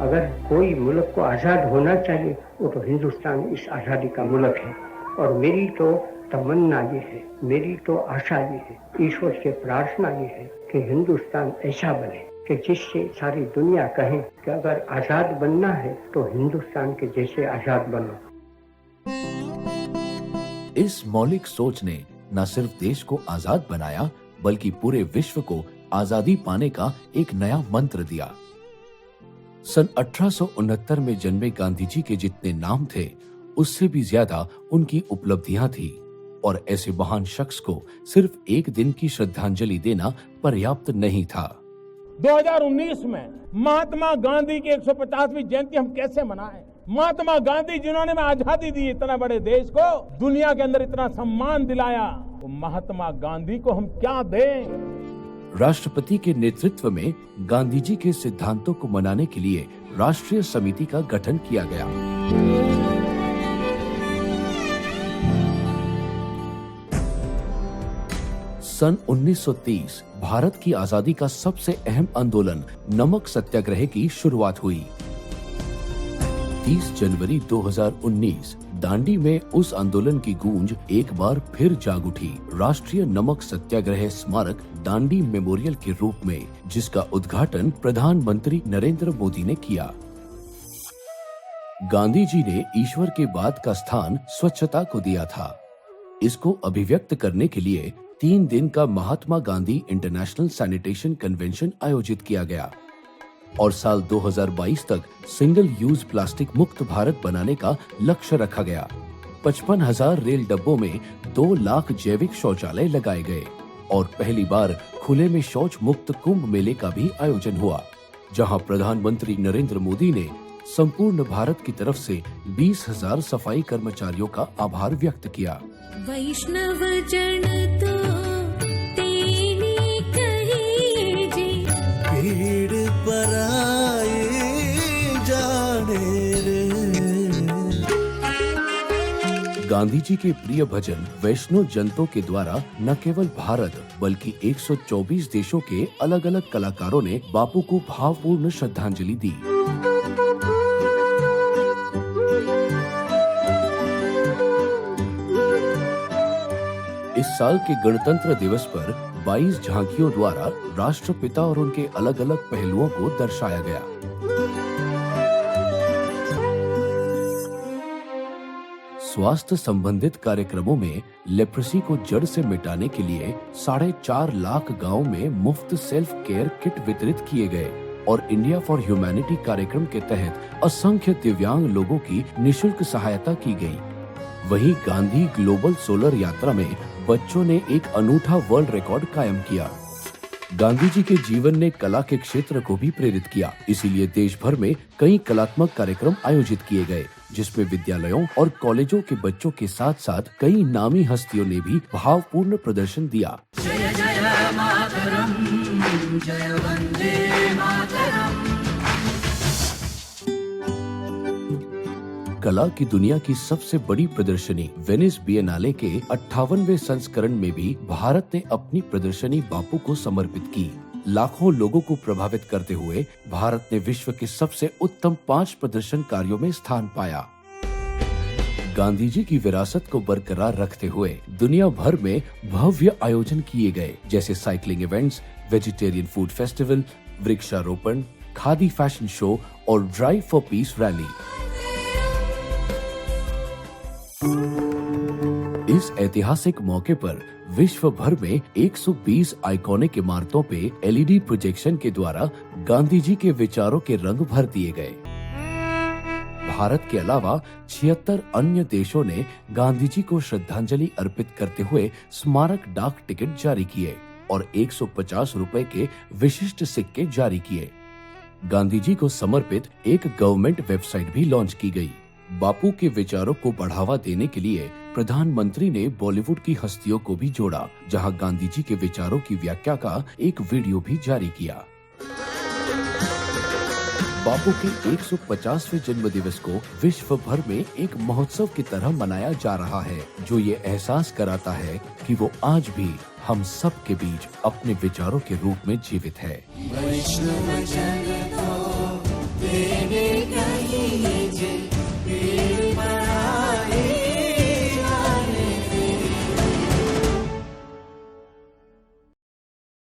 अगर कोई मुल्क को आज़ाद होना चाहिए वो तो हिंदुस्तान इस आज़ादी का मुल्क है। और मेरी तो तमन्ना ये है, मेरी तो आशा ये है, ईश्वर से प्रार्थना ये है कि हिंदुस्तान ऐसा बने कि जिससे सारी दुनिया कहे कि अगर आज़ाद बनना है तो हिंदुस्तान के जैसे आज़ाद बनो। इस मौलिक सोच ने न सिर्फ देश को आजाद बनाया बल्कि पूरे विश्व को आजादी पाने का एक नया मंत्र दिया। सन 1869 में जन्मे गांधी जी के जितने नाम थे उससे भी ज्यादा उनकी उपलब्धियां थी और ऐसे महान शख्स को सिर्फ एक दिन की श्रद्धांजलि देना पर्याप्त नहीं था। 2019 में महात्मा गांधी की 150वीं जयंती हम कैसे मनाएं? महात्मा गांधी जिन्होंने में आजादी दी इतना बड़े देश को, दुनिया के अंदर इतना सम्मान दिलाया, तो महात्मा गांधी को हम क्या दें? राष्ट्रपति के नेतृत्व में गांधी जी के सिद्धांतों को मनाने के लिए राष्ट्रीय समिति का गठन किया गया। सन 1930 भारत की आजादी का सबसे अहम आंदोलन नमक सत्याग्रह की शुरुआत हुई। 30 जनवरी 2019 दांडी में उस आंदोलन की गूंज एक बार फिर जाग उठी। राष्ट्रीय नमक सत्याग्रह स्मारक दांडी मेमोरियल के रूप में, जिसका उद्घाटन प्रधानमंत्री नरेंद्र मोदी ने किया। गांधी जी ने ईश्वर के बाद का स्थान स्वच्छता को दिया था। इसको अभिव्यक्त करने के लिए 3 दिन का Mahatma Gandhi international sanitation convention आयोजित किया गया और साल 2022 तक सिंगल यूज प्लास्टिक मुक्त भारत बनाने का लक्ष्य रखा गया। 55,000 रेल डब्बों में 2 लाख जैविक शौचालय लगाए गए और पहली बार खुले में शौच मुक्त कुंभ मेले का भी आयोजन हुआ, जहां प्रधानमंत्री नरेंद्र मोदी ने संपूर्ण भारत की तरफ से 20,000 सफाई कर्मचारियों का आभार व्यक्त किया। वैष्णव जन तो तेरी कही जी, भीड़ पर आए जाने रे। गांधी जी के प्रिय भजन वैष्णव जनतों के द्वारा न केवल भारत बल्कि 124 देशों के अलग अलग कलाकारों ने बापू को भावपूर्ण श्रद्धांजलि दी। इस साल के गणतंत्र दिवस पर 22 झांकियों द्वारा राष्ट्रपिता और उनके अलग अलग पहलुओं को दर्शाया गया। स्वास्थ्य संबंधित कार्यक्रमों में लेप्रेसी को जड़ से मिटाने के लिए 4.5 लाख गांवों में मुफ्त सेल्फ केयर किट वितरित किए गए और इंडिया फॉर ह्यूमैनिटी कार्यक्रम के तहत असंख्य दिव्यांग लोगों की निशुल्क सहायता की गई। वहीं गांधी ग्लोबल सोलर यात्रा में बच्चों ने एक अनूठा वर्ल्ड रिकॉर्ड कायम किया। गांधी जी के जीवन ने कला के क्षेत्र को भी प्रेरित किया, इसीलिए देश भर में कई कलात्मक कार्यक्रम आयोजित किए गए, जिसमें विद्यालयों और कॉलेजों के बच्चों के साथ साथ कई नामी हस्तियों ने भी भावपूर्ण प्रदर्शन दिया। जय जय मातरम, जय वंदे मातरम। कला की दुनिया की सबसे बड़ी प्रदर्शनी वेनिस बिएनाले के 58वें संस्करण में भी भारत ने अपनी प्रदर्शनी बापू को समर्पित की। लाखों लोगों को प्रभावित करते हुए भारत ने विश्व के सबसे उत्तम 5 प्रदर्शनकारियों में स्थान पाया। गांधी जी की विरासत को बरकरार रखते हुए दुनिया भर में भव्य आयोजन किए गए, जैसे cycling events, vegetarian food festival, वृक्षारोपण, खादी फैशन शो और ड्राइव फॉर पीस रैली। इस ऐतिहासिक मौके पर विश्व भर में 120 आइकॉनिक इमारतों पे LED प्रोजेक्शन के द्वारा गांधी जी के विचारों के रंग भर दिए गए। भारत के अलावा 76 अन्य देशों ने गांधी जी को श्रद्धांजलि अर्पित करते हुए स्मारक डाक टिकट जारी किए और 150 रुपए के विशिष्ट सिक्के जारी किए। गांधी जी को समर्पित एक गवर्नमेंट वेबसाइट भी लॉन्च की गई। बापू के विचारों को बढ़ावा देने के लिए प्रधानमंत्री ने बॉलीवुड की हस्तियों को भी जोड़ा, जहां गांधी जी के विचारों की व्याख्या का एक वीडियो भी जारी किया। बापू के 150वें जन्म दिवस को विश्व भर में एक महोत्सव की तरह मनाया जा रहा है, जो ये एहसास कराता है कि वो आज भी हम सब के बीच अपने विचारों के रूप में जीवित है। वैष्णव जन तो